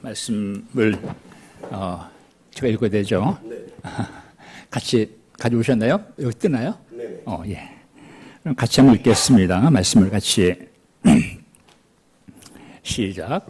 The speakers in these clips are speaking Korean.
말씀을 제가 읽어야 되죠? 네. 같이 가져오셨나요? 여기 뜨나요? 네. 예. 그럼 같이 한번 읽겠습니다. 말씀을 같이 시작.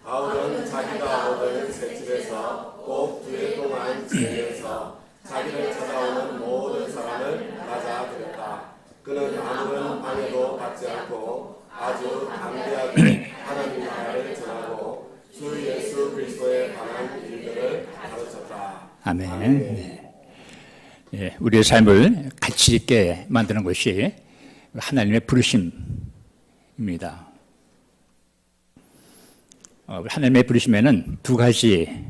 아우는 자기가 얻은 새 집에서 꼭 2해 동안 지내면서 자기를 찾아오는 모든 사람을 맞아들였다. 그는 아무런 방해도 받지 않고 아주 담대하게 하나님 나라를 전하고 주 예수 그리스도에 관한 일들을 가르쳤다. 아멘. 네. 예, 우리의 삶을 가치 있게 만드는 것이 하나님의 부르심입니다. 하나님의 부르심에는 두 가지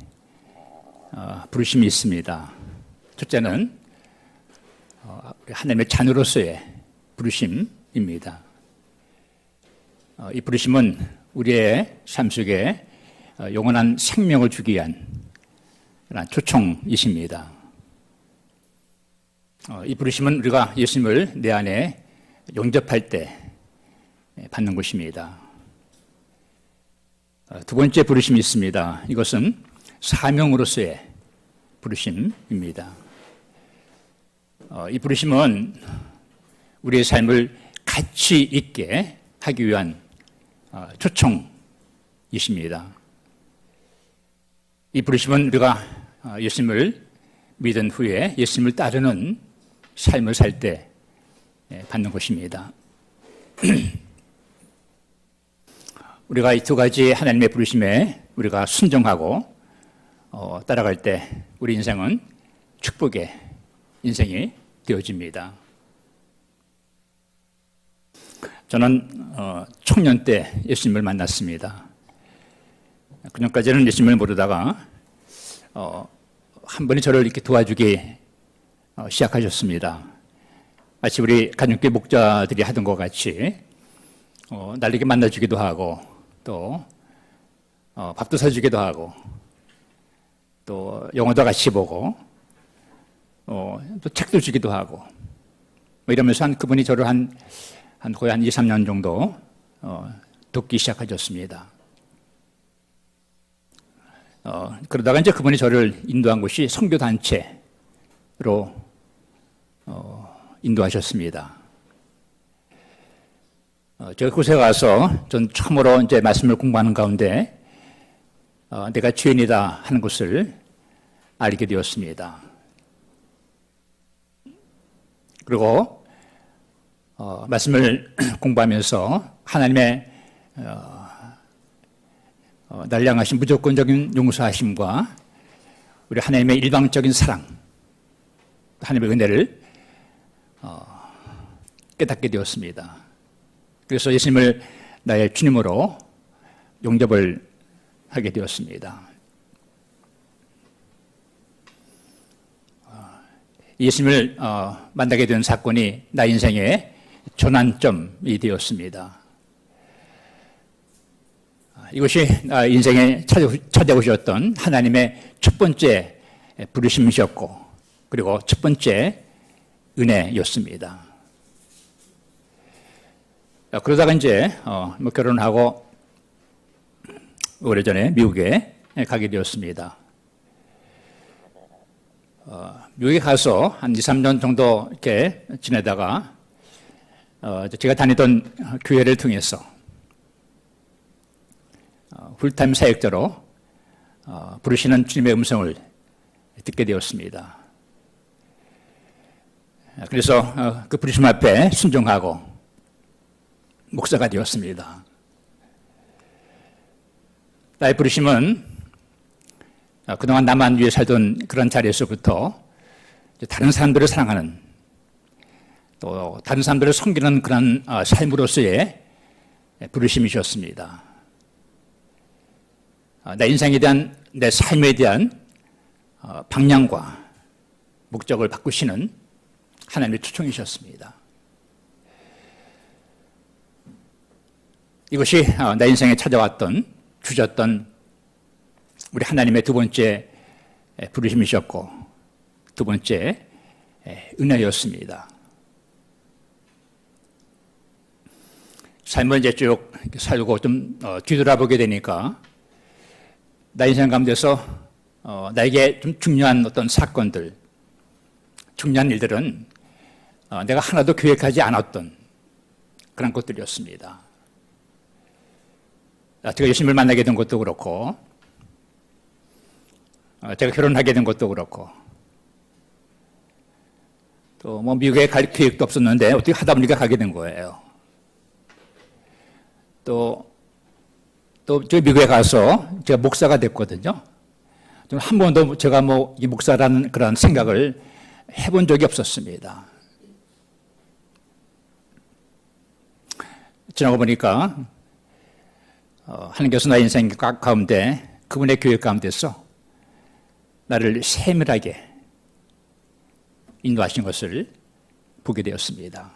부르심이 있습니다. 첫째는 하나님의 자녀로서의 부르심입니다. 이 부르심은 우리의 삶 속에 영원한 생명을 주기 위한 초청이십니다. 이 부르심은 우리가 예수님을 내 안에 영접할 때 받는 것입니다. 두 번째 부르심이 있습니다. 이것은 사명으로서의 부르심입니다. 이 부르심은 우리의 삶을 가치 있게 하기 위한 초청이십니다. 이 부르심은 우리가 예수님을 믿은 후에 예수님을 따르는 삶을 살 때 받는 것입니다. 우리가 이 두 가지 하나님의 부르심에 우리가 순종하고 따라갈 때 우리 인생은 축복의 인생이 되어집니다. 저는 청년 때 예수님을 만났습니다. 그전까지는 예수님을 모르다가 한 분이 저를 이렇게 도와주기 시작하셨습니다. 마치 우리 가정교회 목자들이 하던 것 같이 날 이렇게 만나주기도 하고 또 밥도 사주기도 하고 또 영화도 같이 보고 또 책도 주기도 하고 뭐 이러면서 그분이 저를 거의 한 2, 3년 정도 돕기 시작하셨습니다. 그러다가 이제 그분이 저를 인도한 곳이 선교단체로 인도하셨습니다. 제가 그곳에 가서 전 처음으로 이제 말씀을 공부하는 가운데 내가 죄인이다 하는 것을 알게 되었습니다. 그리고 말씀을 공부하면서 하나님의 날 향하신 무조건적인 용서하심과 우리 하나님의 일방적인 사랑, 하나님의 은혜를 깨닫게 되었습니다. 그래서 예수님을 나의 주님으로 영접을 하게 되었습니다. 예수님을 만나게 된 사건이 나 인생의 전환점이 되었습니다. 이것이 인생에 찾아오셨던 하나님의 첫 번째 부르심이셨고 그리고 첫 번째 은혜였습니다. 그러다가 이제 결혼하고 오래전에 미국에 가게 되었습니다. 미국에 가서 한 2, 3년 정도 이렇게 지내다가 제가 다니던 교회를 통해서 풀타임 사역자로 부르시는 주님의 음성을 듣게 되었습니다. 그래서 그 부르심 앞에 순종하고 목사가 되었습니다. 나의 부르심은 그동안 나만 위해 살던 그런 자리에서부터 다른 사람들을 사랑하는 또 다른 사람들을 섬기는 그런 삶으로서의 부르심이셨습니다. 내 인생에 대한 내 삶에 대한 방향과 목적을 바꾸시는 하나님의 초청이셨습니다. 이것이 내 인생에 주셨던 우리 하나님의 두 번째 부르심이셨고 두 번째 은혜였습니다. 삶을 이제 쭉 살고 좀 뒤돌아보게 되니까 나 인생 가운데서 나에게 좀 중요한 어떤 사건들, 중요한 일들은 내가 하나도 계획하지 않았던 그런 것들이었습니다. 제가 예수님을 만나게 된 것도 그렇고, 제가 결혼하게 된 것도 그렇고, 또 뭐 미국에 갈 계획도 없었는데 어떻게 하다 보니까 가게 된 거예요. 또 저 미국에 가서 제가 목사가 됐거든요. 한 번도 제가 뭐 이 목사라는 그런 생각을 해본 적이 없었습니다. 지나고 보니까 하나님께서 나의 인생 가운데 그분의 계획 가운데서 나를 세밀하게 인도하신 것을 보게 되었습니다.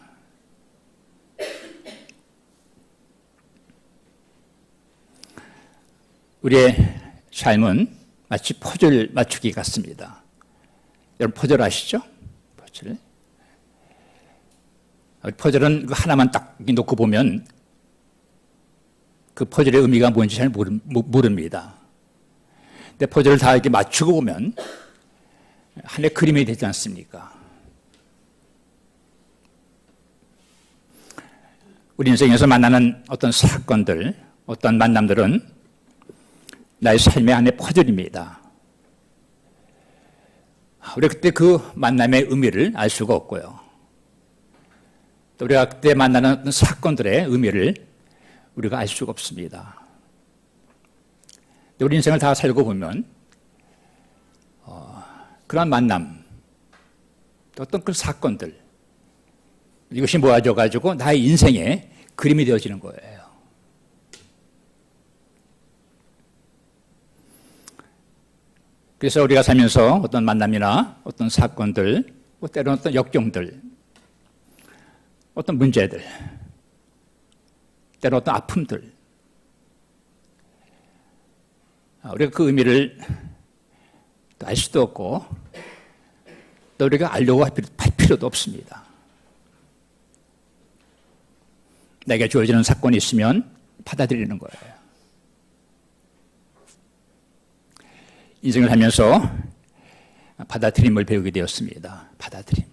우리의 삶은 마치 퍼즐 맞추기 같습니다. 여러분 퍼즐 아시죠? 퍼즐. 퍼즐은 하나만 딱 놓고 보면 그 퍼즐의 의미가 뭔지 잘 모릅니다. 근데 퍼즐을 다 이렇게 맞추고 보면 하나의 그림이 되지 않습니까? 우리 인생에서 만나는 어떤 사건들, 어떤 만남들은 나의 삶의 하나의 퍼즐입니다. 우리가 그때 그 만남의 의미를 알 수가 없고요. 또 우리가 그때 만나는 어떤 사건들의 의미를 우리가 알 수가 없습니다. 우리 인생을 다 살고 보면 그런 만남, 또 어떤 그 사건들, 이것이 모아져가지고 나의 인생의 그림이 되어지는 거예요. 그래서 우리가 살면서 어떤 만남이나 어떤 사건들, 때로는 어떤 역경들, 어떤 문제들, 때로 어떤 아픔들, 우리가 그 의미를 알 수도 없고 또 우리가 알려고 할 필요도 없습니다. 내게 주어지는 사건이 있으면 받아들이는 거예요. 인생을 하면서 받아들임을 배우게 되었습니다. 받아들임.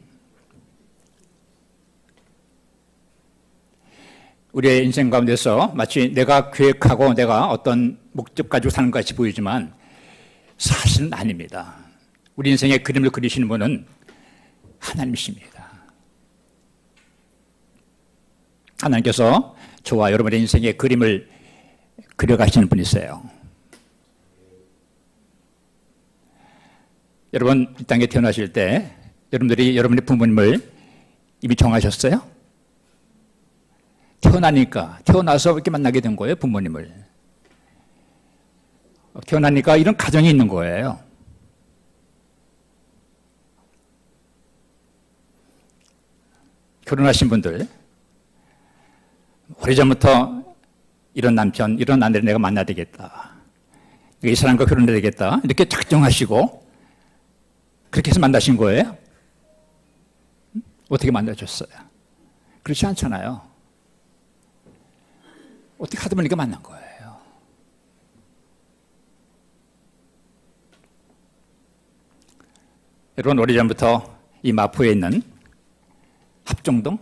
우리의 인생 가운데서 마치 내가 계획하고 내가 어떤 목적 가지고 사는 것 같이 보이지만 사실은 아닙니다. 우리 인생의 그림을 그리시는 분은 하나님이십니다. 하나님께서 저와 여러분의 인생의 그림을 그려가시는 분이세요. 여러분 이 땅에 태어나실 때 여러분들이 여러분의 부모님을 이미 정하셨어요? 태어나서 이렇게 만나게 된 거예요, 부모님을. 태어나니까 이런 가정이 있는 거예요. 결혼하신 분들, 오래전부터 이런 남편, 이런 아내를 내가 만나야 되겠다. 이 사람과 결혼해야 되겠다. 이렇게 작정하시고 그렇게 해서 만나신 거예요? 어떻게 만나셨어요? 그렇지 않잖아요. 어떻게 하다 보니까 만난 거예요. 여러분 오래전부터 이 마포에 있는 합정동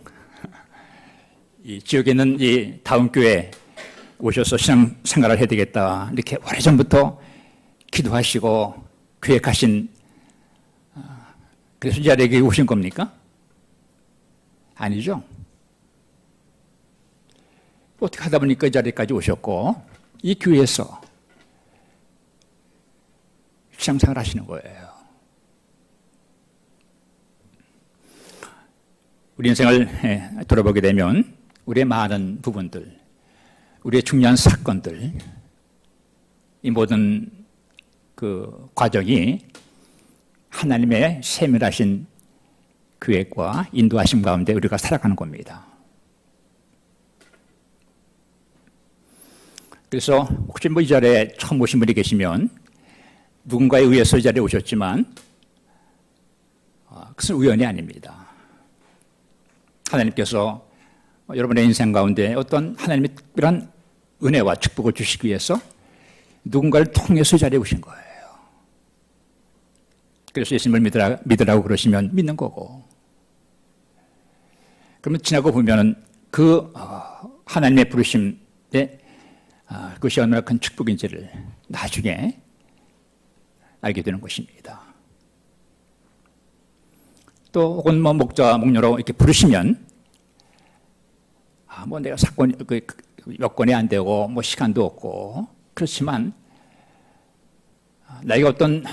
이 지역에 있는 이 다운교회 오셔서 신앙생활을 해야 되겠다 이렇게 오래전부터 기도하시고 계획하신 그래서 이 자리에 오신 겁니까? 아니죠. 어떻게 하다 보니까 이 자리까지 오셨고 이 교회에서 신앙생활 하시는 거예요. 우리 인생을 돌아보게 되면 우리의 많은 부분들, 우리의 중요한 사건들, 이 모든 그 과정이 하나님의 세밀하신 계획과 인도하심 가운데 우리가 살아가는 겁니다. 그래서 혹시 뭐 이 자리에 처음 오신 분이 계시면 누군가에 의해서 이 자리에 오셨지만 그것은 우연이 아닙니다. 하나님께서 여러분의 인생 가운데 어떤 하나님의 특별한 은혜와 축복을 주시기 위해서 누군가를 통해서 이 자리에 오신 거예요. 그래서 예수님을 믿으라고 그러시면 믿는 거고. 그러면 지나고 보면은 그 하나님의 부르심에 그것이 얼마나 큰 축복인지를 나중에 알게 되는 것입니다. 또 혹은 뭐 목자, 목녀로 이렇게 부르시면 뭐 내가 여건이 안 되고 뭐 시간도 없고 그렇지만 나이가 어떤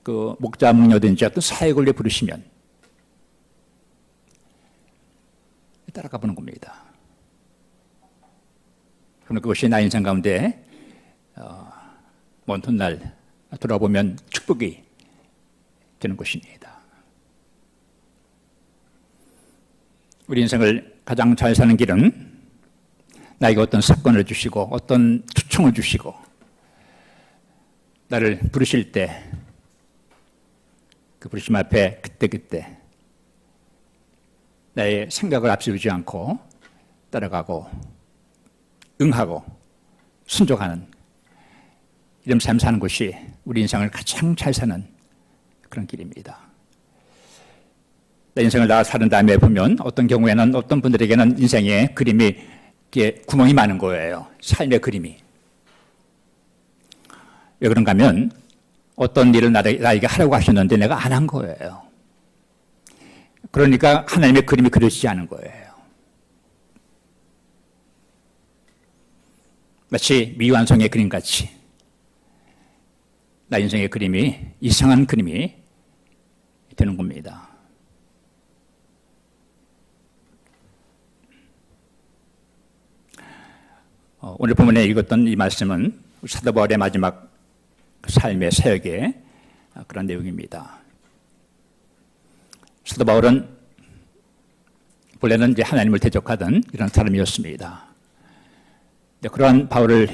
그 목자, 목녀든지 어떤 사역을 위해 부르시면 따라가 보는 겁니다. 그러면 그것이 나 인생 가운데 먼 훗날 돌아보면 축복이 되는 것입니다. 우리 인생을 가장 잘 사는 길은 나에게 어떤 사건을 주시고 어떤 초청을 주시고 나를 부르실 때 그 부르심 앞에 그때그때 나의 생각을 앞세우지 않고 따라가고 응하고 순종하는 이런 삶 사는 것이 우리 인생을 가장 잘 사는 그런 길입니다. 내 인생을 다 사는 다음에 보면 어떤 경우에는 어떤 분들에게는 인생의 그림이 이렇게 구멍이 많은 거예요. 삶의 그림이. 왜 그런가 하면 어떤 일을 나에게 하라고 하셨는데 내가 안 한 거예요. 그러니까 하나님의 그림이 그려지지 않은 거예요. 마치 미완성의 그림같이 나 인생의 그림이 이상한 그림이 되는 겁니다. 오늘 본문에 읽었던 이 말씀은 사도 바울의 마지막 삶의 사역의 그런 내용입니다. 사도 바울은 본래는 이제 하나님을 대적하던 이런 사람이었습니다. 그러한 바울을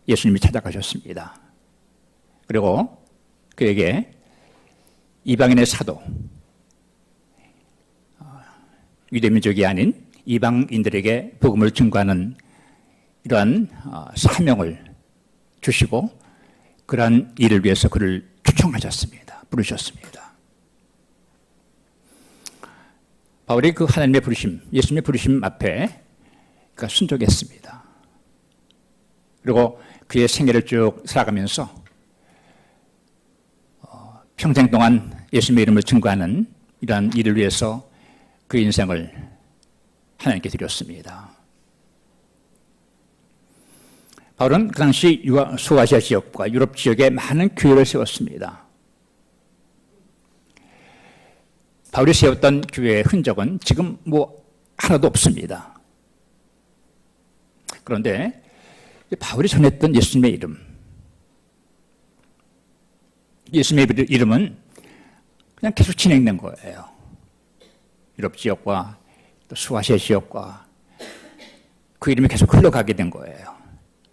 예수님이 찾아가셨습니다. 그리고 그에게 이방인의 사도, 유대민족이 아닌 이방인들에게 복음을 증거하는 이러한 사명을 주시고 그러한 일을 위해서 그를 초청하셨습니다. 부르셨습니다. 바울이 그 하나님의 부르심, 예수님의 부르심 앞에 그가 순종했습니다. 그리고 그의 생애를 쭉 살아가면서 평생 동안 예수님의 이름을 증거하는 이러한 일을 위해서 그 인생을 하나님께 드렸습니다. 바울은 그 당시 소아시아 지역과 유럽 지역에 많은 교회를 세웠습니다. 바울이 세웠던 교회의 흔적은 지금 뭐 하나도 없습니다. 그런데 바울이 전했던 예수님의 이름, 예수님의 이름은 그냥 계속 진행된 거예요. 유럽 지역과 또 소아시아 지역과 그 이름이 계속 흘러가게 된 거예요.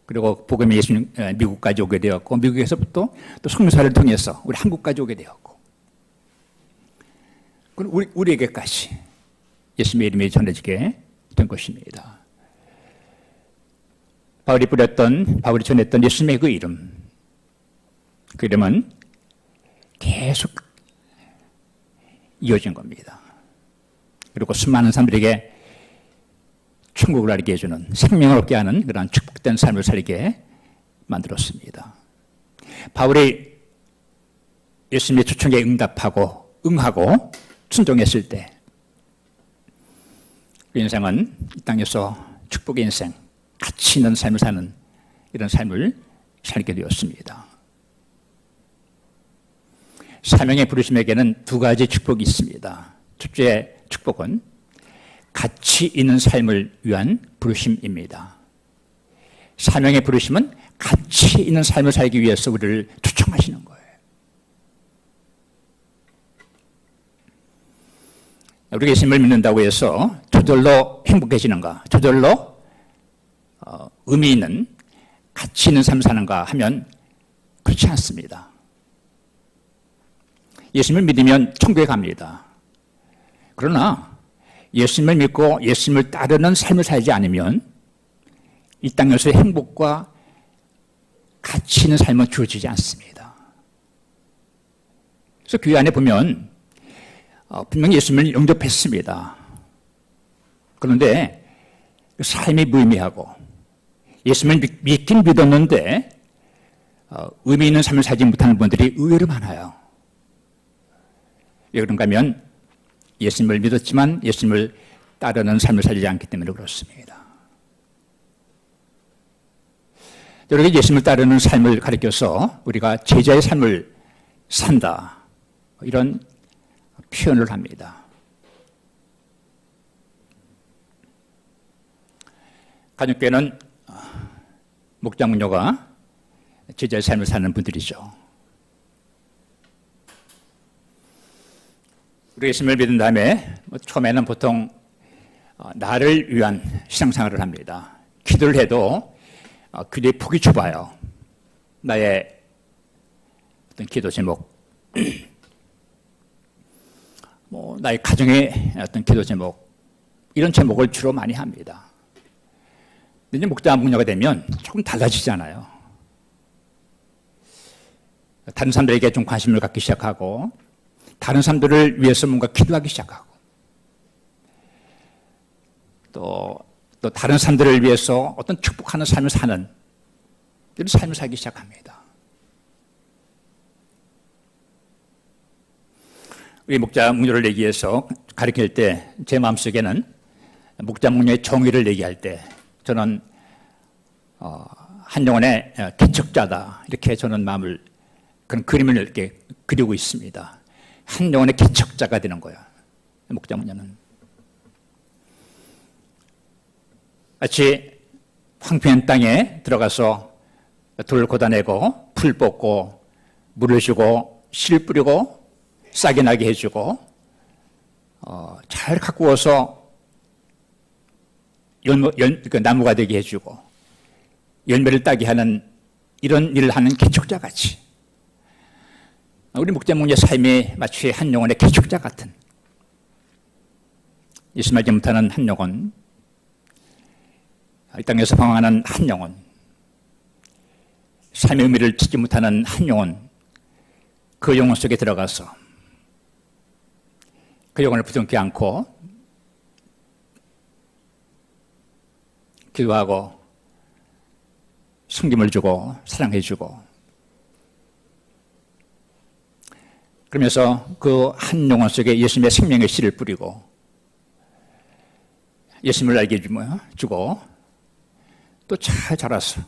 그리고 복음이 예수님 미국까지 오게 되었고 미국에서부터 또 선교사를 통해서 우리 한국까지 오게 되었고 그리고 우리에게까지 예수님의 이름이 전해지게 된 것입니다. 바울이 전했던 예수님의 그 이름은 계속 이어진 겁니다. 그리고 수많은 사람들에게 천국을 알게 해주는, 생명을 얻게 하는 그런 축복된 삶을 살게 만들었습니다. 바울이 예수님의 초청에 응하고 순종했을 때 그 인생은 이 땅에서 축복의 인생, 가치 있는 삶을 사는 이런 삶을 살게 되었습니다. 사명의 부르심에게는 두 가지 축복이 있습니다. 첫째 축복은 가치 있는 삶을 위한 부르심입니다. 사명의 부르심은 가치 있는 삶을 살기 위해서 우리를 초청하시는 거예요. 우리가 예수님을 믿는다고 해서 저절로 행복해지는가, 저절로 의미 있는 가치 있는 삶을 사는가 하면 그렇지 않습니다. 예수님을 믿으면 천국에 갑니다. 그러나 예수님을 믿고 예수님을 따르는 삶을 살지 않으면 이 땅에서의 행복과 가치 있는 삶은 주어지지 않습니다. 그래서 교회 안에 보면 분명히 예수님을 영접했습니다. 그런데 삶이 무의미하고 예수님을 믿긴 믿었는데 의미 있는 삶을 살지 못하는 분들이 의외로 많아요. 왜 그런가 하면 예수님을 믿었지만 예수님을 따르는 삶을 살지 않기 때문에 그렇습니다. 이렇게 예수님을 따르는 삶을 가리켜서 우리가 제자의 삶을 산다, 이런 표현을 합니다. 가족교회는 목장 문녀가 제자의 삶을 사는 분들이죠. 우리 예수님을 믿은 다음에 처음에는 보통 나를 위한 신앙생활을 합니다. 기도를 해도 기도의 폭이 좁아요. 나의 어떤 기도 제목, 나의 가정의 어떤 기도 제목, 이런 제목을 주로 많이 합니다. 근데 이제 목장 문녀가 되면 조금 달라지잖아요. 다른 사람들에게 좀 관심을 갖기 시작하고 다른 사람들을 위해서 뭔가 기도하기 시작하고 또 다른 사람들을 위해서 어떤 축복하는 삶을 사는 이런 삶을 살기 시작합니다. 우리 목장 문녀를 얘기해서 가르칠 때 제 마음속에는 목장 문녀의 정의를 얘기할 때 저는 한 영혼의 개척자다, 이렇게 저는 마음을, 그런 그림을 이렇게 그리고 있습니다. 한 영혼의 개척자가 되는 거예요. 목장 문녀는 마치 황폐한 땅에 들어가서 돌을 걷어내고 풀 뽑고 물을 주고 실 뿌리고 싹이 나게 해주고 잘 가꾸어서 나무가 되게 해주고 열매를 따게 하는 이런 일을 하는 개척자 같이 우리 목장 문녀의 삶이 마치 한 영혼의 개척자 같은, 예수 알지 못하는 한 영혼, 이 땅에서 방황하는 한 영혼, 삶의 의미를 찾지 못하는 한 영혼, 그 영혼 속에 들어가서 그 영혼을 부정케 않고 기도하고 섬김을 주고 사랑해주고, 그러면서 그 한 영혼 속에 예수님의 생명의 씨를 뿌리고 예수님을 알게 주고 또 잘 자라서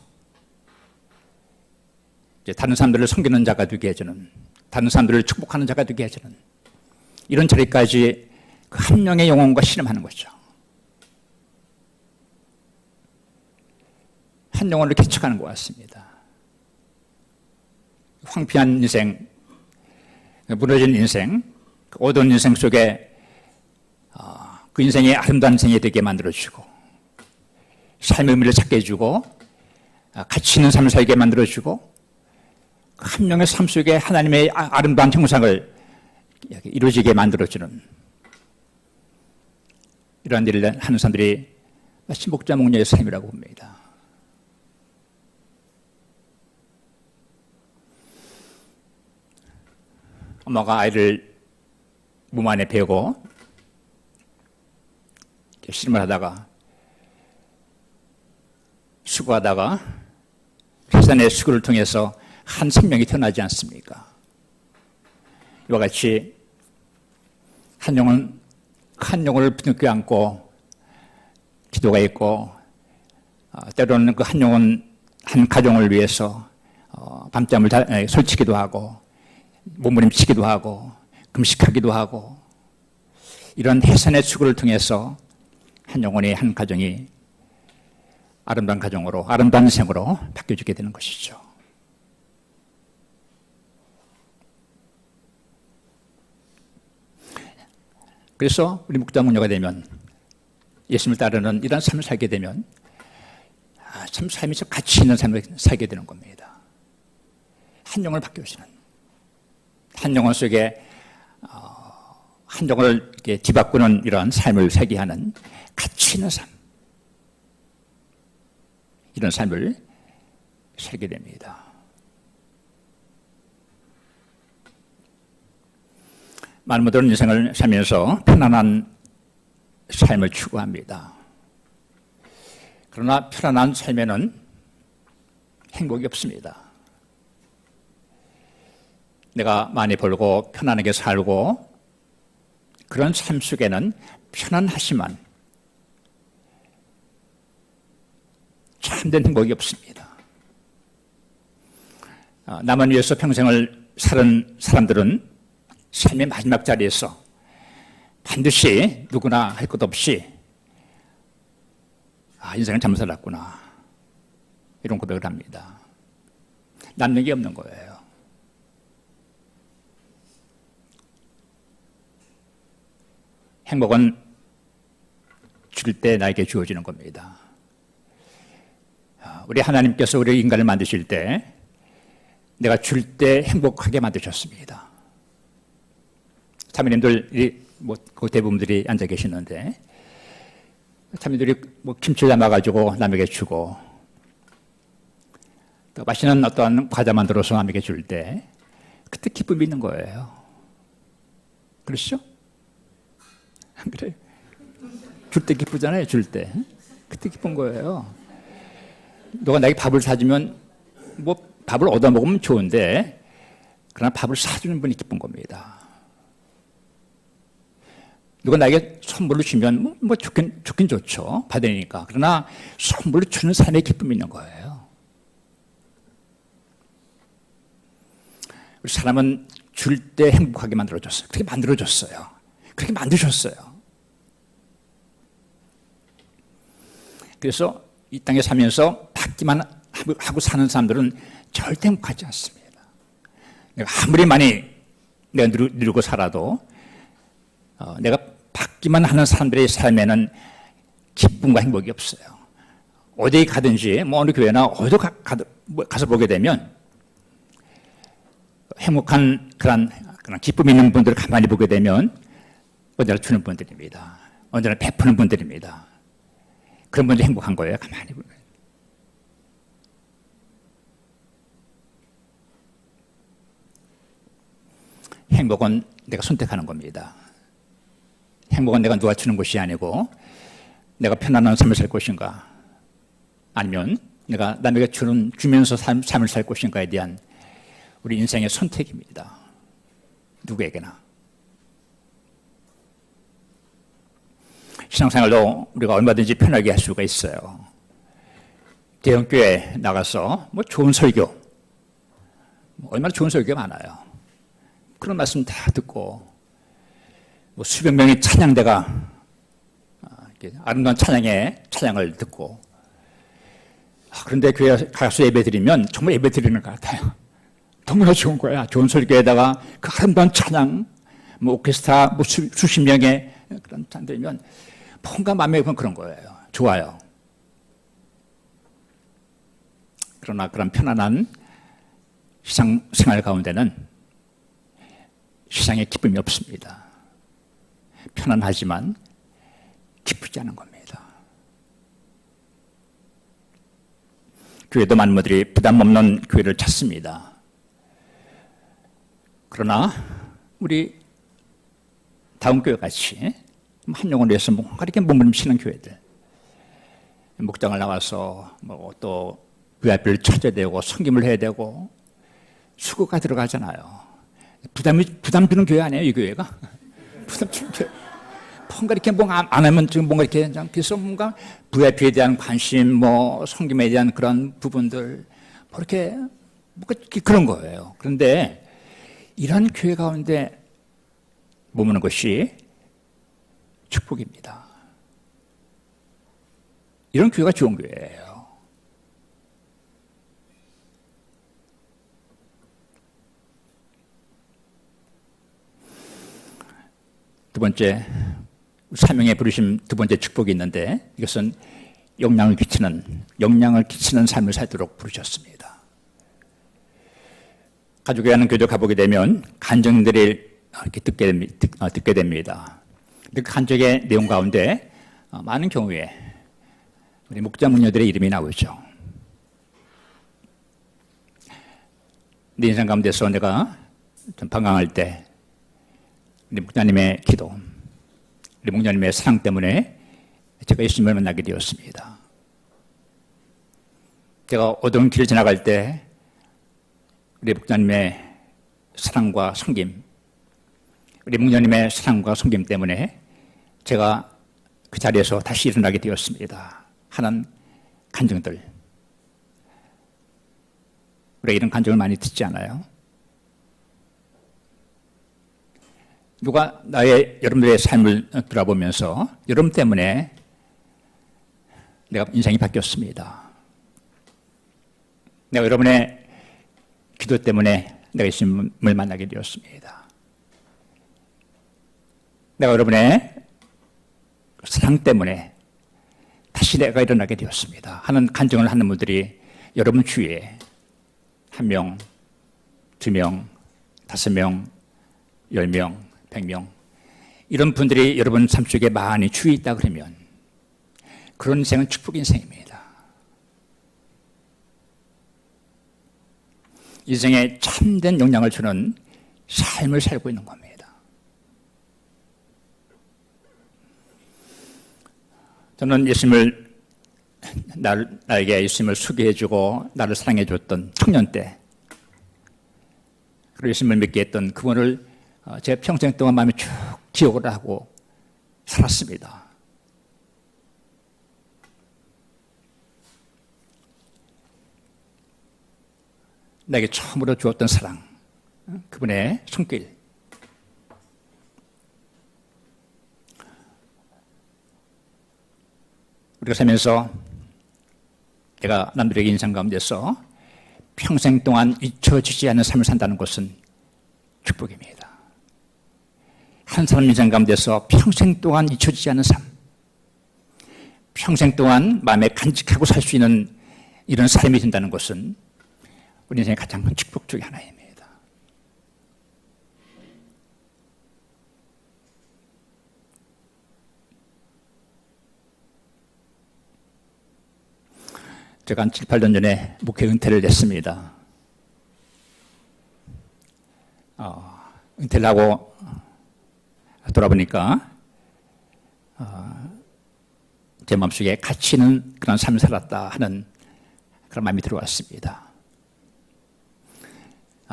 이제 다른 사람들을 섬기는 자가 되게 해주는, 다른 사람들을 축복하는 자가 되게 해주는 이런 자리까지 그 한 명의 영혼과 씨름하는 거죠. 한 영혼을 개척하는 것 같습니다. 황폐한 인생, 무너진 인생, 어두운 인생 속에 그 인생이 아름다운 인생이 되게 만들어주고 삶의 의미를 찾게 해주고 가치 있는 삶을 살게 만들어주고 한 명의 삶 속에 하나님의 아름다운 형상을 이루어지게 만들어주는 이러한 일을 하는 사람들이 마치 목자 목녀의 삶이라고 봅니다. 엄마가 아이를 몸 안에 베고 씨름을 하다가 수고하다가 회산의 수고를 통해서 한 생명이 태어나지 않습니까? 이와 같이 한 영혼을 부둥켜 안고 기도가 있고 때로는 그 한 영혼 한 가정을 위해서 밤잠을 설치기도 하고 몸부림치기도 하고 금식하기도 하고 이런 해산의 수고를 통해서 한 영혼이 한 가정이 아름다운 가정으로 아름다운 인생으로 바뀌어지게 되는 것이죠. 그래서 우리 목자 문녀가 되면 예수님을 따르는 이런 삶을 살게 되면 참 삶이 좀 가치 있는 삶을 살게 되는 겁니다. 한 영혼을 바뀌어주는, 한 영혼 속에 한 영혼을 이렇게 뒤바꾸는 이런 삶을 살게 하는 가치 있는 삶, 이런 삶을 살게 됩니다. 많은 분들은 인생을 살면서 편안한 삶을 추구합니다. 그러나 편안한 삶에는 행복이 없습니다. 내가 많이 벌고 편안하게 살고 그런 삶 속에는 편안하지만 참된 행복이 없습니다. 남을 위해서 평생을 사는 사람들은 삶의 마지막 자리에서 반드시 누구나 할 것 없이 인생을 잘못 살았구나 이런 고백을 합니다. 남는 게 없는 거예요. 행복은 줄 때 나에게 주어지는 겁니다. 우리 하나님께서 우리 인간을 만드실 때 내가 줄 때 행복하게 만드셨습니다. 자매님들이 그 대부분들이 앉아 계시는데 자매들이 김치를 담아가지고 남에게 주고 또 맛있는 어떠한 과자 만들어서 남에게 줄 때 그때 기쁨이 있는 거예요. 그렇죠? 안 그래요? 줄 때 기쁘잖아요. 줄 때. 그때 기쁜 거예요. 누가 나에게 밥을 사주면 밥을 얻어먹으면 좋은데 그러나 밥을 사주는 분이 기쁜 겁니다. 누가 나에게 선물을 주면 좋긴 좋죠. 받으니까. 그러나 선물을 주는 사람의 기쁨이 있는 거예요. 우리 사람은 줄 때 행복하게 만들어졌어요. 그렇게 만들어졌어요. 그렇게 만드셨어요. 그래서 이 땅에 살면서 받기만 하고 사는 사람들은 절대 행복하지 않습니다. 내가 아무리 많이 내가 누리고 살아도 내가 받기만 하는 사람들의 삶에는 기쁨과 행복이 없어요. 어디 가든지 어느 교회나 어디 가서 보게 되면 행복한 그런 기쁨 있는 분들을 가만히 보게 되면 언제나 주는 분들입니다. 언제나 베푸는 분들입니다. 그런 분들이 행복한 거예요. 가만히 보면. 행복은 내가 선택하는 겁니다. 행복은 내가 누가 주는 것이 아니고 내가 편안한 삶을 살 것인가 아니면 내가 남에게 주면서 삶을 살 것인가에 대한 우리 인생의 선택입니다. 누구에게나. 신앙생활도 우리가 얼마든지 편하게 할 수가 있어요. 대형교회 나가서 좋은 설교, 얼마나 좋은 설교가 많아요. 그런 말씀 다 듣고 수백 명의 찬양대가 아름다운 찬양을 듣고 그런데 교회 가서 예배 드리면 정말 예배 드리는 것 같아요. 너무나 좋은 거야. 좋은 설교에다가 그 아름다운 찬양, 오케스트라 수십 명의 그런 찬양 들으면 뭔가 마음에 그런 거예요. 좋아요. 그러나 그런 편안한 시장 생활 가운데는 시장에 기쁨이 없습니다. 편안하지만 기쁘지 않은 겁니다. 교회도 많은 분들이 부담 없는 교회를 찾습니다. 그러나 우리 다음 교회 같이 한 영혼을 위해서 뭔가 이렇게 몸부림치는 교회들, 목장을 나와서 또 VIP를 찾아야 되고 섬김을 해야 되고 수고가 들어가잖아요. 부담 주는 교회 아니에요, 이 교회가? 부담 주는 교회. 뭔가 이렇게 안 하면 지금 뭔가 이렇게 그래서 뭔가 VIP에 대한 관심, 섬김에 대한 그런 부분들, 이렇게 뭔가 그런 거예요. 그런데 이런 교회 가운데 머무는 것이 축복입니다. 이런 교회가 좋은 교회예요. 두 번째, 사명에 부르심 두 번째 축복이 있는데 이것은 영향을 끼치는 삶을 살도록 부르셨습니다. 가족에 하는 교회 가보게 되면 간증들을 이렇게 듣게 됩니다. 그 간증의 내용 가운데 많은 경우에 우리 목자 문녀들의 이름이 나오죠. 내 인생 가운데서 내가 좀 방황할 때 우리 목사님의 기도, 우리 목사님의 사랑 때문에 제가 예수님을 만나게 되었습니다. 제가 어두운 길을 지나갈 때 우리 목사님의 사랑과 섬김, 우리 목사님의 사랑과 섬김 때문에 제가 그 자리에서 다시 일어나게 되었습니다 하는 간증들, 우리가 이런 간증을 많이 듣지 않아요? 누가 여러분들의 삶을 돌아보면서 여러분 때문에 내가 인생이 바뀌었습니다, 내가 여러분의 기도 때문에 내가 예수님을 만나게 되었습니다, 내가 여러분의 사랑 때문에 다시 내가 일어나게 되었습니다 하는 간증을 하는 분들이 여러분 주위에 1명, 2명, 5명, 10명, 100명 이런 분들이 여러분 삶 속에 많이 주위에 있다 그러면 그런 인생은 축복 인생입니다. 인생에 참된 영향을 주는 삶을 살고 있는 겁니다. 저는 예수님을 나에게 예수님을 소개해주고 나를 사랑해줬던 청년 때, 그리고 예수님을 믿게 했던 그분을 제 평생 동안 마음에 쭉 기억을 하고 살았습니다. 내게 처음으로 주었던 사랑, 그분의 손길, 우리가 살면서 내가 남들에게 인생 가운데서 평생 동안 잊혀지지 않는 삶을 산다는 것은 축복입니다. 한 사람 인생 가운데서 평생 동안 잊혀지지 않는 삶, 평생 동안 마음에 간직하고 살 수 있는 이런 삶이 된다는 것은 우리 인생의 가장 큰 축복 중에 하나입니다. 제가 한 7, 8년 전에 목회 은퇴를 했습니다. 은퇴를 하고 돌아보니까 제 마음속에 가치 있는 그런 삶을 살았다 하는 그런 마음이 들어왔습니다.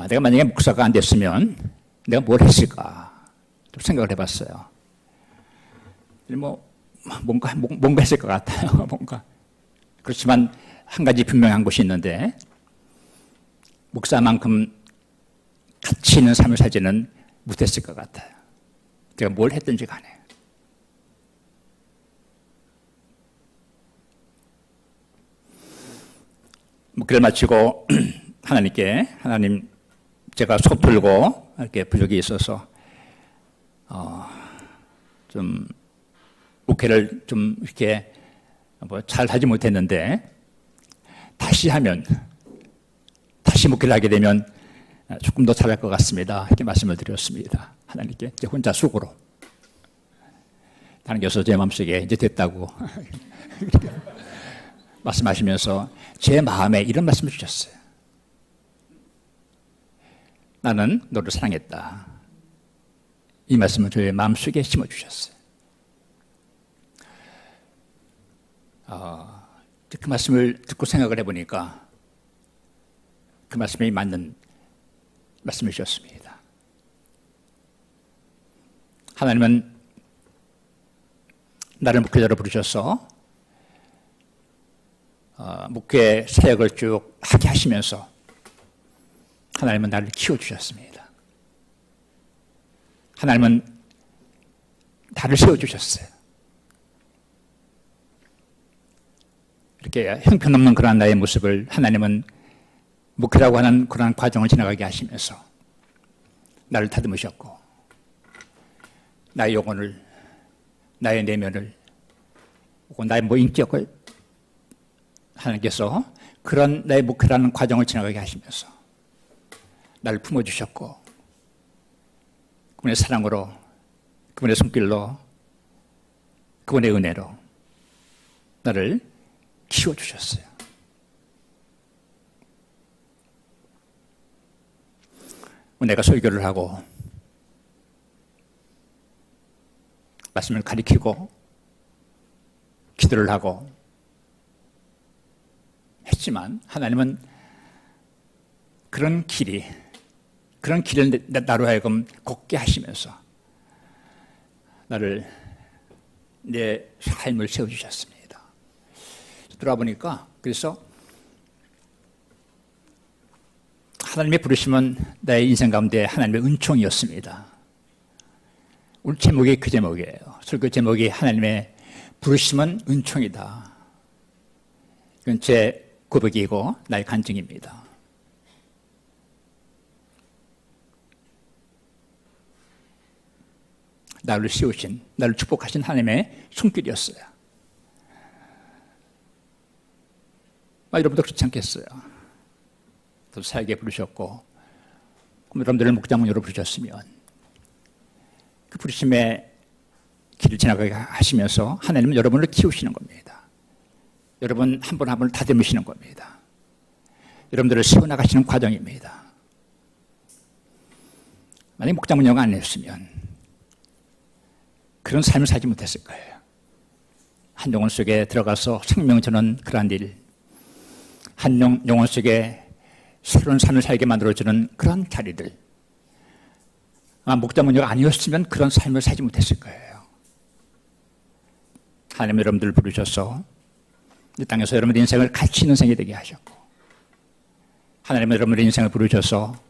내가 만약에 목사가 안 됐으면 내가 뭘 했을까 좀 생각을 해봤어요. 뭔가 했을 것 같아요. 뭔가. 그렇지만 한 가지 분명한 것이 있는데, 목사만큼 가치 있는 삶을 살지는 못했을 것 같아요. 제가 뭘 했든지 간에. 목회를 마치고 하나님, 제가 속 풀고 이렇게 부족이 있어서 좀 목회를 좀 이렇게 잘 하지 못했는데, 다시 목회를 하게 되면 조금 더 잘할 것 같습니다. 이렇게 말씀을 드렸습니다. 하나님께 이제 혼자 속으로. 하나님께서 제 마음속에 이제 됐다고 말씀하시면서 제 마음에 이런 말씀을 주셨어요. 나는 너를 사랑했다. 이 말씀을 저의 마음속에 심어주셨어요. 그 말씀을 듣고 생각을 해보니까 그 말씀이 맞는 말씀이셨습니다. 하나님은 나를 목회자로 부르셔서 목회 사역을 쭉 하게 하시면서 하나님은 나를 키워주셨습니다. 하나님은 나를 세워주셨어요. 이렇게 형편없는 그러한 나의 모습을 하나님은 목회라고 하는 그러한 과정을 지나가게 하시면서 나를 다듬으셨고, 나의 영혼을, 나의 내면을, 혹은 나의 인격을 하나님께서 그런 나의 목회라는 과정을 지나가게 하시면서 나를 품어주셨고, 그분의 사랑으로, 그분의 손길로, 그분의 은혜로 나를 키워주셨어요. 내가 설교를 하고 말씀을 가리키고 기도를 하고 했지만 하나님은 그런 길을 나로 하여금 걷게 하시면서 내 삶을 세워주셨습니다. 돌아보니까 그래서 하나님의 부르심은 나의 인생 가운데 하나님의 은총이었습니다. 오늘 제목이 그 제목이에요. 설교 제목이 하나님의 부르심은 은총이다. 이건 제 고백이고 나의 간증입니다. 나를 씌우신, 나를 축복하신 하나님의 손길이었어요. 여러분도 그렇지 않겠어요? 또 사역에 부르셨고, 그럼 여러분들을 목장문으로 부르셨으면 그 부르심의 길을 지나가게 하시면서 하나님은 여러분을 키우시는 겁니다. 여러분 한 분 한 분을 다듬으시는 겁니다. 여러분들을 세워나가시는 과정입니다. 만약 목장문영 안 했으면 그런 삶을 살지 못했을 거예요. 한 영혼 속에 들어가서 생명 주는 그러한 일, 한 영혼 속에 새로운 삶을 살게 만들어주는 그런 자리들, 목자문녀가 아니었으면 그런 삶을 살지 못했을 거예요. 하나님 여러분들을 부르셔서 이 땅에서 여러분의 인생을 가치 있는 생이 되게 하셨고, 하나님 여러분의 인생을 부르셔서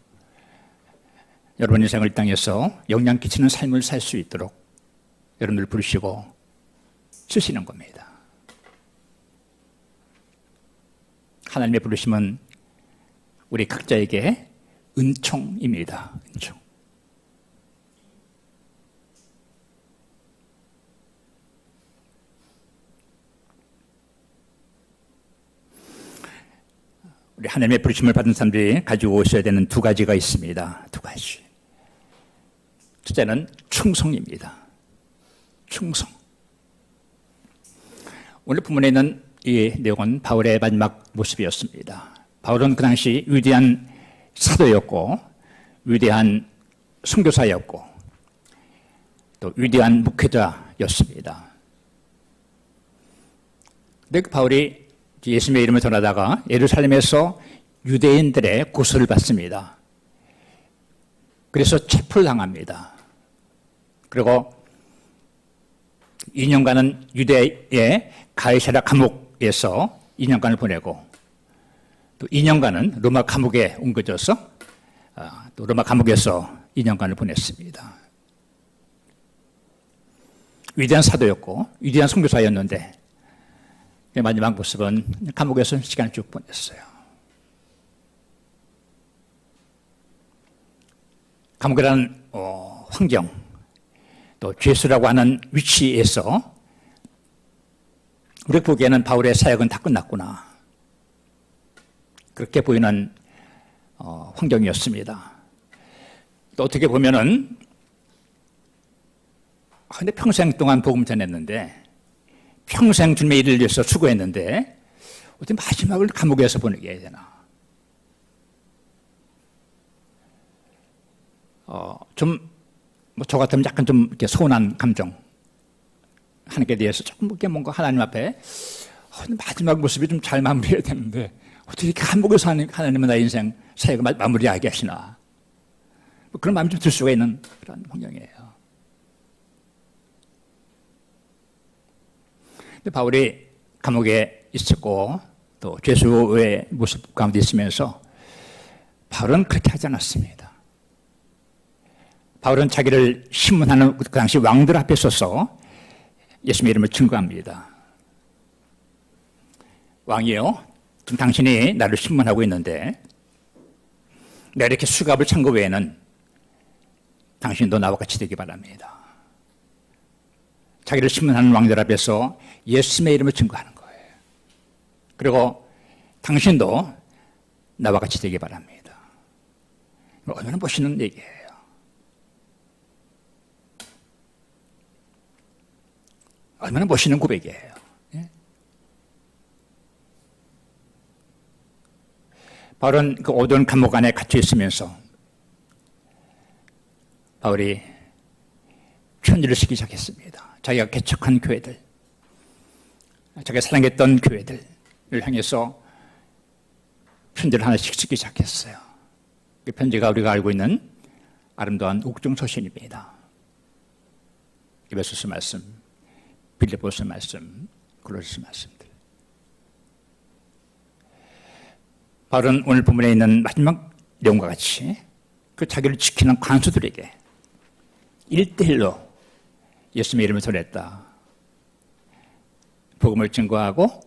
여러분 인생을 이 땅에서 영향 끼치는 삶을 살 수 있도록 여러분들을 부르시고 쓰시는 겁니다. 하나님의 부르심은 우리 각자에게 은총입니다. 은총. 우리 하나님의 부르심을 받은 사람들이 가지고 오셔야 되는 두 가지가 있습니다. 두 가지. 첫째는 충성입니다. 충성. 오늘 본문에 있는 이 내용은 바울의 마지막 모습이었습니다. 바울은 그 당시 위대한 사도였고, 위대한 선교사였고, 또 위대한 목회자였습니다. 근데 그 바울이 예수님의 이름을 전하다가 예루살렘에서 유대인들의 고소를 받습니다. 그래서 체포를 당합니다. 그리고 2년간은 유대의 가이사랴 감옥에서 2년간을 보내고, 또 2년간은 로마 감옥에 옮겨져서 또 로마 감옥에서 2년간을 보냈습니다. 위대한 사도였고 위대한 선교사였는데 마지막 모습은 감옥에서 시간을 쭉 보냈어요. 감옥이라는 환경, 또 죄수라고 하는 위치에서 우리 보기에는 바울의 사역은 다 끝났구나, 그렇게 보이는 환경이었습니다. 또 어떻게 보면은 근데 평생 동안 복음 전했는데, 평생 주님의 일을 위해서 수고했는데 어떻게 마지막을 감옥에서 보내게 해야 되나? 저 같으면 약간 좀 이렇게 서운한 감정, 하나님께 대해서 조금 이렇게 뭔가 하나님 앞에 마지막 모습이 좀 잘 마무리해야 되는데 어떻게 이렇게 감옥에서 하나님은 나의 인생 사역을 마무리하게 하시나? 그런 마음이 좀 들 수가 있는 그런 환경이에요. 근데 바울이 감옥에 있었고 또 죄수의 모습 가운데 있으면서 바울은 그렇게 하지 않았습니다. 바울은 자기를 신문하는 그 당시 왕들 앞에 서서 예수님의 이름을 증거합니다. 왕이요, 지금 당신이 나를 신문하고 있는데 내가 이렇게 수갑을 찬 거 외에는 당신도 나와 같이 되기 바랍니다. 자기를 신문하는 왕들 앞에서 예수님의 이름을 증거하는 거예요. 그리고 당신도 나와 같이 되기 바랍니다. 얼마나 멋있는 얘기예요. 얼마나 멋있는 고백이에요. 예? 바울은 그 어두운 감옥 안에 갇혀 있으면서 바울이 편지를 쓰기 시작했습니다. 자기가 개척한 교회들, 자기가 사랑했던 교회들을 향해서 편지를 하나씩 쓰기 시작했어요. 그 편지가 우리가 알고 있는 아름다운 옥중서신입니다. 에베소서 말씀, 빌립보서 말씀, 골로새서 말씀들. 바울은 오늘 본문에 있는 마지막 내용과 같이 그 자기를 지키는 간수들에게 1대1로 예수님의 이름을 전했다. 복음을 증거하고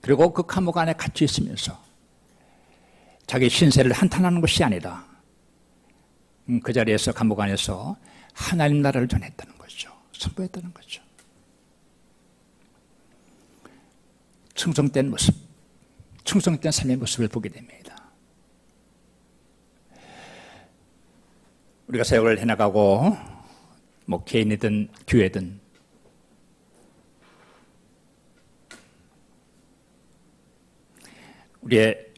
그리고 그 감옥 안에 갇혀 있으면서 자기 신세를 한탄하는 것이 아니라 그 자리에서 감옥 안에서 하나님 나라를 전했다는 거죠. 선포했다는 거죠. 충성된 모습, 충성된 삶의 모습을 보게 됩니다. 우리가 사역을 해나가고 뭐 개인이든 교회든 우리의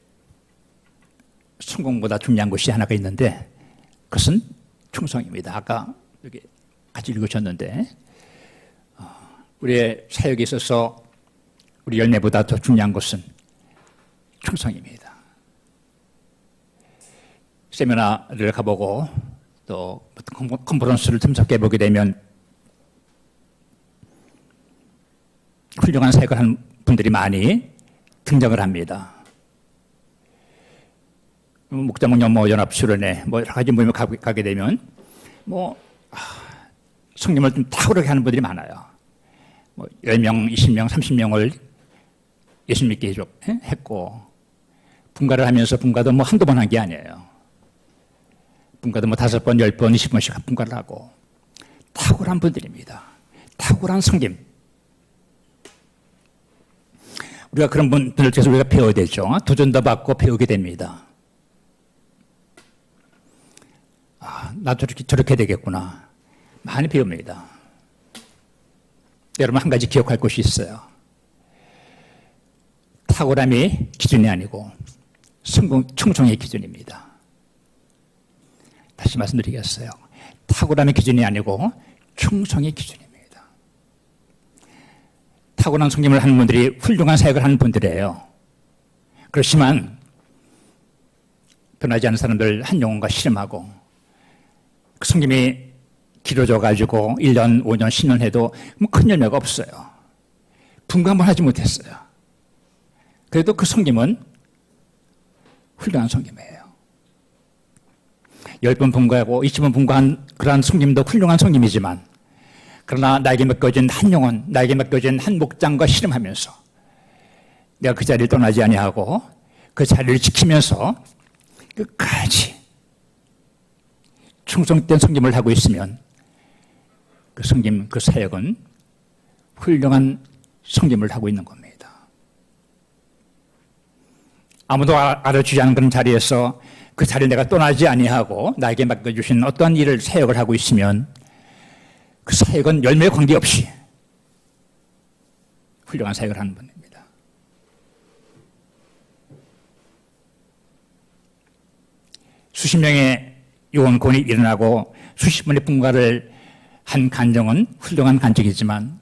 성공보다 중요한 것이 하나가 있는데 그것은 충성입니다. 아까 여기 같이 읽으셨는데 우리의 사역에 있어서 우리 열매보다 더 중요한 것은 충성입니다. 세미나를 가보고 또 컨퍼런스를 참석해보게 되면 훌륭한 사역을 하는 분들이 많이 등장을 합니다. 목자목련 연합수련회 여러 가지 모임을 가게 되면 성님을 좀 탁월하게 하는 분들이 많아요. 10명, 20명, 30명을 예수 믿게 했고 분가를 하면서 분가도 한두 번 한 게 아니에요. 분가도 5번, 10번, 20번씩 분가를 하고 탁월한 분들입니다. 탁월한 성김. 우리가 그런 분들께서 우리가 배워야 되죠. 도전도 받고 배우게 됩니다. 나도 저렇게 되겠구나. 많이 배웁니다. 여러분 한 가지 기억할 것이 있어요. 탁월함이 기준이 아니고 충성의 기준입니다. 다시 말씀드리겠어요. 탁월함의 기준이 아니고 충성의 기준입니다. 탁월한 성김을 하는 분들이 훌륭한 사역을 하는 분들이에요. 그렇지만 변하지 않은 사람들 한 영혼과 씨름하고 그 성김이 길어져가지고 1년, 5년, 10년 해도 큰 열매가 없어요. 분가 한번 하지 못했어요. 그래도 그 성김은 훌륭한 성김이에요. 10번 분가하고 20번 분가한 그러한 성김도 훌륭한 성김이지만 그러나 나에게 맡겨진 한 영혼, 나에게 맡겨진 한 목장과 씨름하면서 내가 그 자리를 떠나지 아니하고 그 자리를 지키면서 끝까지 충성된 성김을 하고 있으면 그 성김, 그 사역은 훌륭한 성김을 하고 있는 겁니다. 아무도 알아주지 않은 그런 자리에서 그 자리를 내가 떠나지 아니하고 나에게 맡겨주신 어떠한 일을 사역을 하고 있으면 그 사역은 열매에 관계없이 훌륭한 사역을 하는 분입니다. 수십 명의 요원권이 일어나고 수십 번의 분가를 한 간정은 훌륭한 간증이지만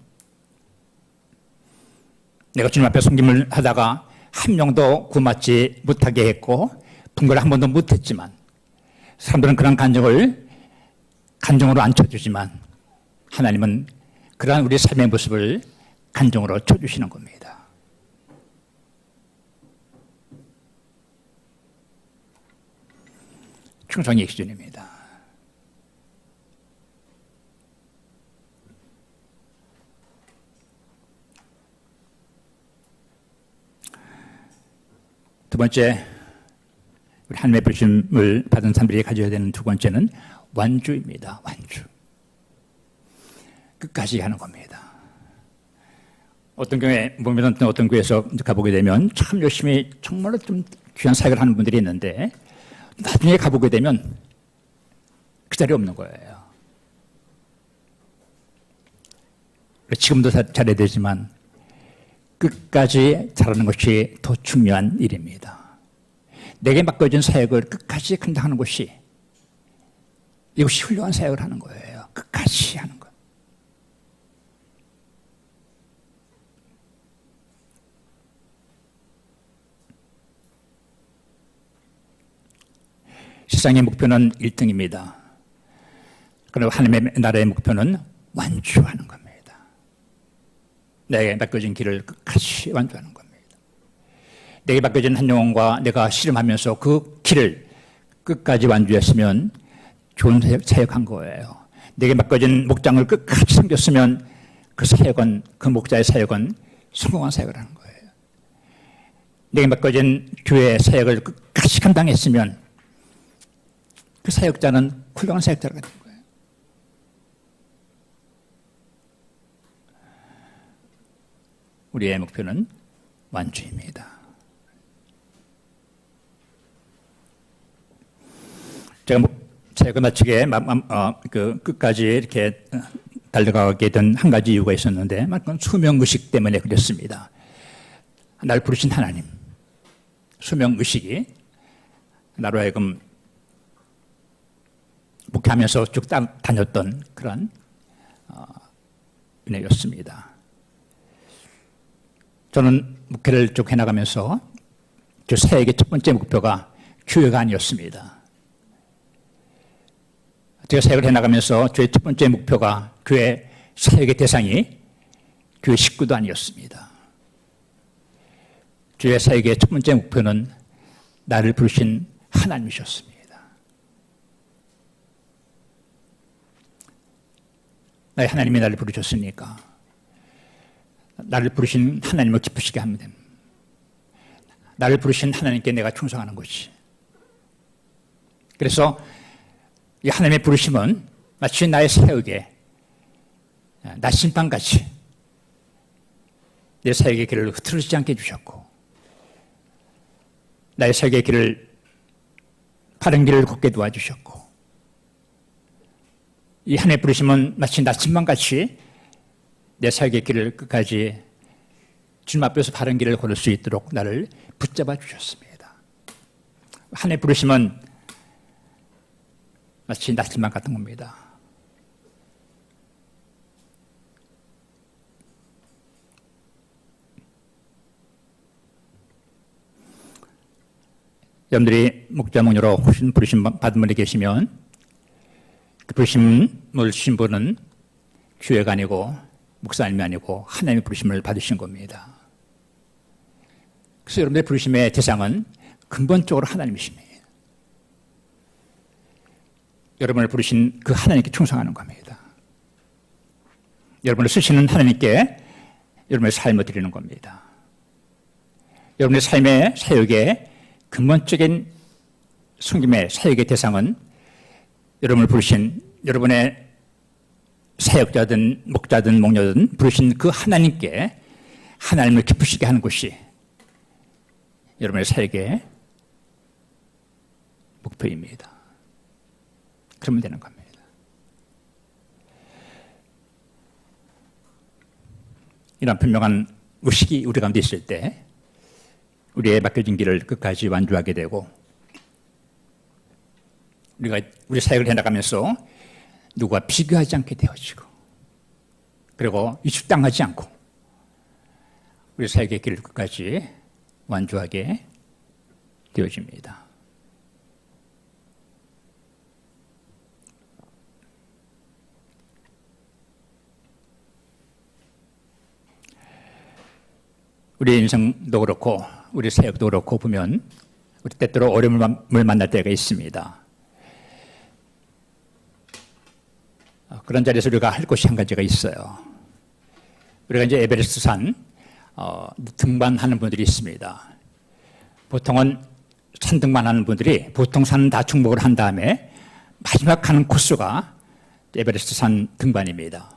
내가 주님 앞에 섬김을 하다가 한 명도 구맞지 못하게 했고 분가를 한 번도 못했지만 사람들은 그런 간정을 간정으로 안 쳐주지만 하나님은 그러한 우리 삶의 모습을 간정으로 쳐주시는 겁니다. 충성의 기준입니다. 두 번째, 우리 하나님의 부르심을 받은 사람들이 가져야 되는 두 번째는 완주입니다. 완주. 끝까지 하는 겁니다. 어떤 경우에 보면 어떤 교회에서 가보게 되면 참 열심히 정말로 좀 귀한 사역을 하는 분들이 있는데 나중에 가보게 되면 그 자리에 없는 거예요. 지금도 잘해야 되지만 끝까지 잘하는 것이 더 중요한 일입니다. 내게 맡겨진 사역을 끝까지 감당하는 것이 이것이 훌륭한 사역을 하는 거예요. 끝까지 하는 것. 세상의 목표는 1등입니다. 그리고 하나님의 나라의 목표는 완주하는 겁니다. 내게 맡겨진 길을 끝까지 완주하는 겁니다. 내게 맡겨진 한 영혼과 내가 씨름하면서 그 길을 끝까지 완주했으면 좋은 사역한 거예요. 내게 맡겨진 목장을 끝까지 섬겼으면 그 사역은, 그 목자의 사역은 성공한 사역을 하는 거예요. 내게 맡겨진 교회의 사역을 끝까지 감당했으면 그 사역자는 훌륭한 사역자가 되는 거예요. 우리의 목표는 완주입니다. 제가 사역을 마치게 끝까지 이렇게 달려가게 된 한 가지 이유가 있었는데, 그건 수명의식 때문에 그랬습니다. 날 부르신 하나님, 수명의식이 나로 하여금 목회하면서 쭉 다녔던 그런 은혜였습니다. 저는 목회를 쭉 해나가면서 저 사역의 첫 번째 목표가 교회가 아니었습니다. 제가 사역을 해나가면서 저의 첫 번째 목표가 교회 사역의 대상이 교회 식구도 아니었습니다. 교회 사역의 첫 번째 목표는 나를 부르신 하나님이셨습니다. 나의 하나님이 나를 부르셨으니까 나를 부르신 하나님을 기쁘시게 하면 됩니다. 나를 부르신 하나님께 내가 충성하는 것이. 그래서 이 하나님의 부르심은 마치 나의 사역에 나침반같이 내 사역의 길을 흐트러지지 않게 해주셨고, 나의 사역의 길을 바른 길을 걷게 도와주셨고, 이 하나님의 부르심은 마치 나침반같이 내 사역의 길을 끝까지 주님 앞에서 바른 길을 걸을 수 있도록 나를 붙잡아 주셨습니다. 하나님의 부르심은 마치 나침반 같은 겁니다. 여러분들이 목자 목녀로 혹시 부르심 받은 분이 계시면 그 부르심을 주신 분은 교회가 아니고 목사님이 아니고 하나님의 부르심을 받으신 겁니다. 그래서 여러분들의 부르심의 대상은 근본적으로 하나님이십니다. 여러분을 부르신 그 하나님께 충성하는 겁니다. 여러분을 쓰시는 하나님께 여러분의 삶을 드리는 겁니다. 여러분의 삶의 사역의 근본적인 섬김의 사역의 대상은 여러분을 부르신 여러분의 사역자든 목자든 목녀든 부르신 그 하나님께 하나님을 기쁘시게 하는 것이 여러분의 사역의 목표입니다. 그러면 되는 겁니다. 이런 분명한 의식이 우리 가운데 있을 때 우리의 맡겨진 길을 끝까지 완주하게 되고, 우리가 우리 사역을 해나가면서 누구와 비교하지 않게 되어지고, 그리고 이축당하지 않고 우리 사역의 길을 끝까지 완주하게 되어집니다. 우리 인생도 그렇고 우리 사역도 그렇고 보면 우리 때때로 어려움을 만날 때가 있습니다. 그런 자리에서 우리가 할 것이 한 가지가 있어요. 우리가 이제 에베레스트 산 등반하는 분들이 있습니다. 보통은 산 등반하는 분들이 보통 산은 다 중복을 한 다음에 마지막 가는 코스가 에베레스트 산 등반입니다.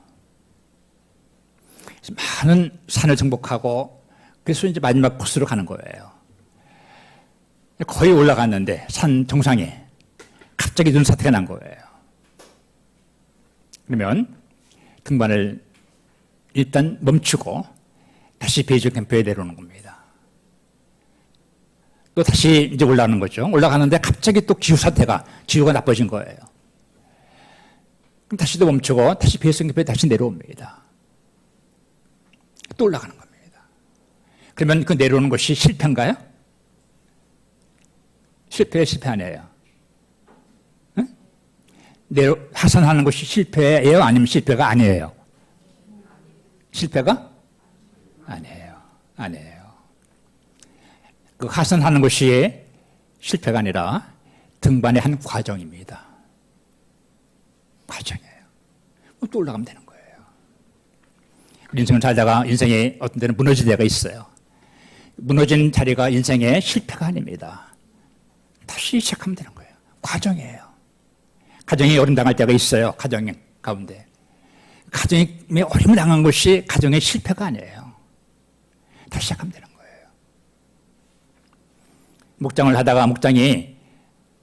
많은 산을 정복하고 그래서 이제 마지막 코스로 가는 거예요. 거의 올라갔는데 산 정상에 갑자기 눈사태가 난 거예요. 그러면 등반을 일단 멈추고 다시 베이즈 캠프에 내려오는 겁니다. 또 다시 이제 올라가는 거죠. 올라가는데 갑자기 또 기후가 나빠진 거예요. 그럼 다시 또 멈추고 다시 베이즈 캠프에 다시 내려옵니다. 또 올라가는 겁니다. 그러면 그 내려오는 것이 실패인가요? 실패 아니에요. 하선하는 것이 실패예요? 아니면 실패가 아니에요? 실패가? 아니에요. 아니에요. 그 하선하는 것이 실패가 아니라 등반의 한 과정입니다. 과정이에요. 또 올라가면 되는 거예요. 우리 인생을 살다가 인생에 어떤 때는 무너질 때가 있어요. 무너진 자리가 인생의 실패가 아닙니다. 다시 시작하면 되는 거예요. 과정이에요. 가정이 어려움 당할 때가 있어요. 가정 가운데. 가정에 어려움을 당한 것이 가정의 실패가 아니에요. 다시 시작하면 되는 거예요. 목장을 하다가 목장이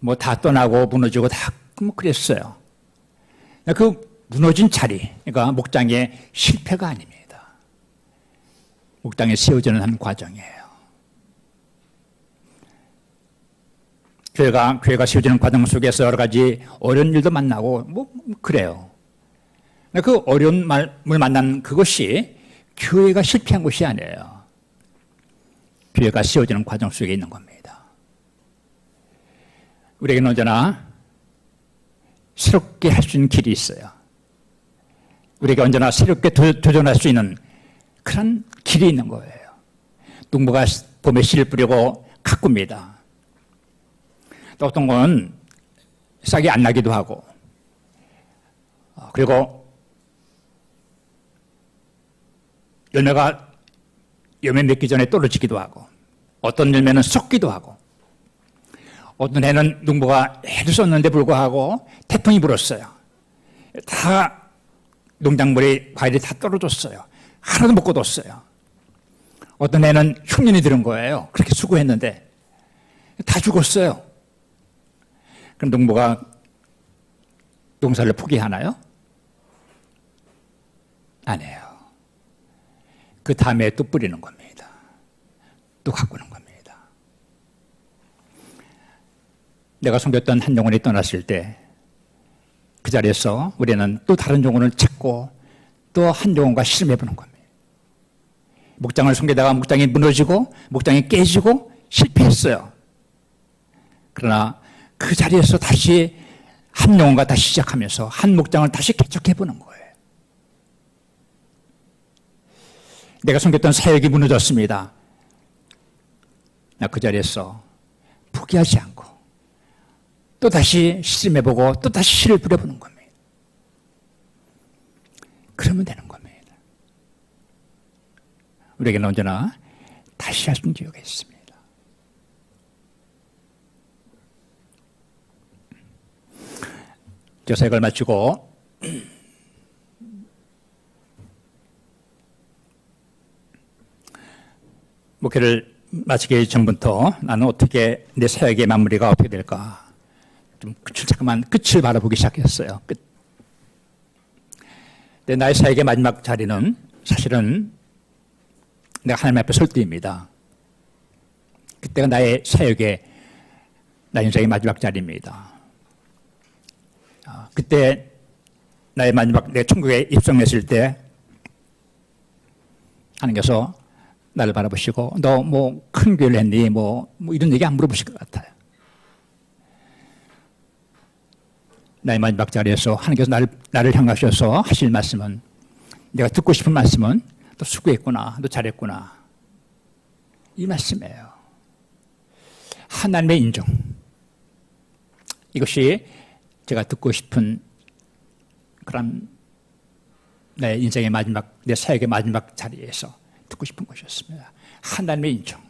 뭐 다 떠나고 무너지고 다 뭐 그랬어요. 그 무너진 자리, 그러니까 목장의 실패가 아닙니다. 목장에 세워지는 한 과정이에요. 교회가 세워지는 과정 속에서 여러 가지 어려운 일도 만나고 뭐 그래요. 그 어려움을 만난 그것이 교회가 실패한 것이 아니에요. 교회가 세워지는 과정 속에 있는 겁니다. 우리에게는 언제나 새롭게 할 수 있는 길이 있어요. 우리가 언제나 새롭게 도전할 수 있는 그런 길이 있는 거예요. 농부가 봄에 씨를 뿌리고 가꿉니다. 또 어떤 건 싹이 안 나기도 하고, 그리고 열매가 열매 맺기 전에 떨어지기도 하고, 어떤 열매는 썩기도 하고, 어떤 해는 농부가 해도 썼는데 불구하고 태풍이 불었어요. 다 농작물이 과일이 다 떨어졌어요. 하나도 못 거뒀어요. 어떤 해는 흉년이 들은 거예요. 그렇게 수고했는데 다 죽었어요. 그럼 농부가 농사를 포기하나요? 안 해요. 그 다음에 또 뿌리는 겁니다. 또 가꾸는 겁니다. 내가 섬겼던 한 영혼이 떠났을 때 그 자리에서 우리는 또 다른 영혼을 찾고 또 한 영혼과 씨름해보는 겁니다. 목장을 섬기다가 목장이 무너지고 목장이 깨지고 실패했어요. 그러나 그 자리에서 다시 한 영혼과 다시 시작하면서 한 목장을 다시 개척해보는 거예요. 내가 섬겼던 사역이 무너졌습니다. 나 그 자리에서 포기하지 않고 또 다시 씨름해보고 또 다시 씨를 뿌려보는 겁니다. 그러면 되는 겁니다. 우리에게는 언제나 다시 할 수 있는 기회가 있습니다. 저 사역을 마치고 목회를 마치기 전부터 나는 어떻게 내 사역의 마무리가 어떻게 될까 좀 잠깐만 끝을 바라보기 시작했어요. 끝. 근데 나의 사역의 마지막 자리는 사실은 내가 하나님 앞에 설 때입니다. 그때가 나의 사역의 나의 인생의 마지막 자리입니다. 그때 나의 마지막 내 천국에 입성했을 때 하나님께서 나를 바라보시고 너 뭐 큰 교회를 했니? 뭐 이런 얘기 안 물어보실 것 같아요. 나의 마지막 자리에서 하나님께서 나를 향하셔서 하실 말씀은 내가 듣고 싶은 말씀은 너 수고했구나. 너 잘했구나. 이 말씀이에요. 하나님의 인정. 이것이 제가 듣고 싶은 그런 내 인생의 마지막, 내 사역의 마지막 자리에서 듣고 싶은 것이었습니다. 하나님의 인정.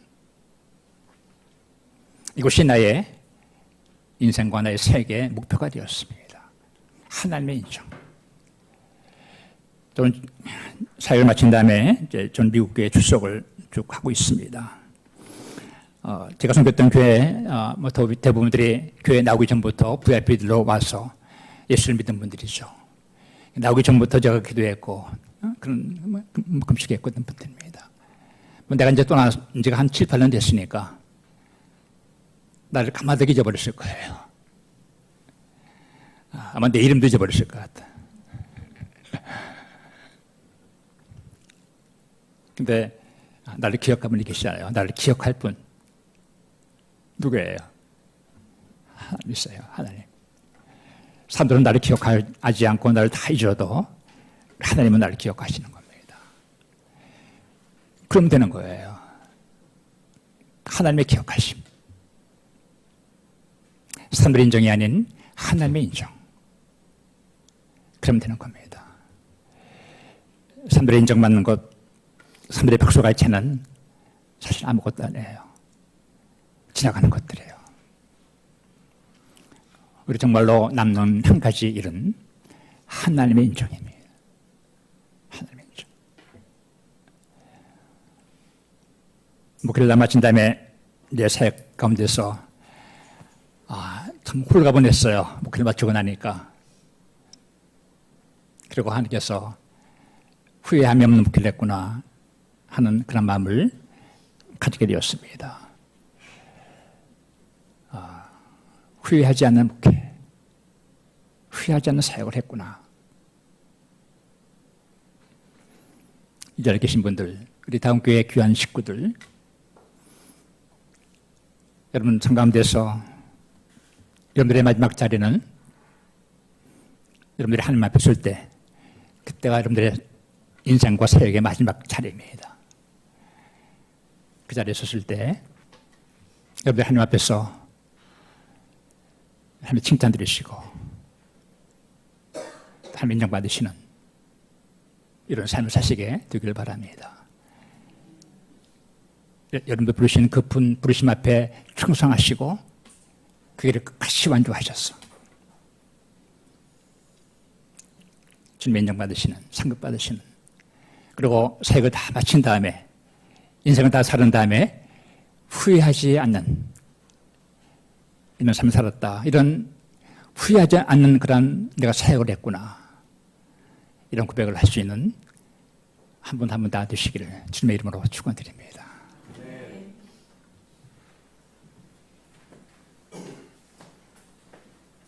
이것이 나의 인생과 나의 사역의 목표가 되었습니다. 하나님의 인정. 저는 사역을 마친 다음에 이제 전 미국 교회 출석을 쭉 하고 있습니다. 제가 섬겼던 교회 뭐 대부분들이 교회 나오기 전부터 VIP들로 와서 예수를 믿은 분들이죠. 나오기 전부터 제가 기도했고 그런 금식했던 분들입니다. 내가 이제 떠난 지가 한 7, 8년 됐으니까 나를 가마득 잊어버렸을 거예요. 아마 내 이름도 잊어버렸을 것 같아. 근데 나를 기억하는 분이 계시잖아요. 나를 기억할 분 누구예요? 하나님 있어요. 하나님. 사람들은 나를 기억하지 않고 나를 다 잊어도 하나님은 나를 기억하시는 겁니다. 그럼 되는 거예요. 하나님의 기억하심. 사람들의 인정이 아닌 하나님의 인정. 그럼 되는 겁니다. 사람들의 인정받는 것, 사람들의 박수갈채는 사실 아무것도 아니에요. 지나가는 것들이에요. 우리 정말로 남는 한 가지 일은 하나님의 인정입니다. 하나님의 인정. 목회를 다 마친 다음에 내 사역 가운데서 참 홀가분했어요. 목회를 마치고 나니까. 그리고 하나님께서 후회함이 없는 목회를 했구나 하는 그런 마음을 가지게 되었습니다. 후회하지 않는 목회, 후회하지 않는 사역을 했구나. 이 자리에 계신 분들, 우리 다음 교회 귀한 식구들, 여러분 성 가운데서 여러분들의 마지막 자리는 여러분들이 하나님 앞에 설 때 그때가 여러분들의 인생과 사역의 마지막 자리입니다. 그 자리에 섰을 때 여러분들 하나님 앞에서 하나님 칭찬 드리시고 하나님 인정받으시는 이런 삶을 사시게 되기를 바랍니다. 여러분들 부르시는 그 부르심 앞에 충성하시고 그 일을 끝까지 완주하셨어. 주님의 인정받으시는, 상급받으시는, 그리고 사역을 다 마친 다음에 인생을 다 살은 다음에 후회하지 않는 이런 삶을 살았다. 이런 후회하지 않는 그런 내가 사역을 했구나. 이런 고백을 할 수 있는 한 분 한 분 다 되시기를 주님의 이름으로 축원드립니다.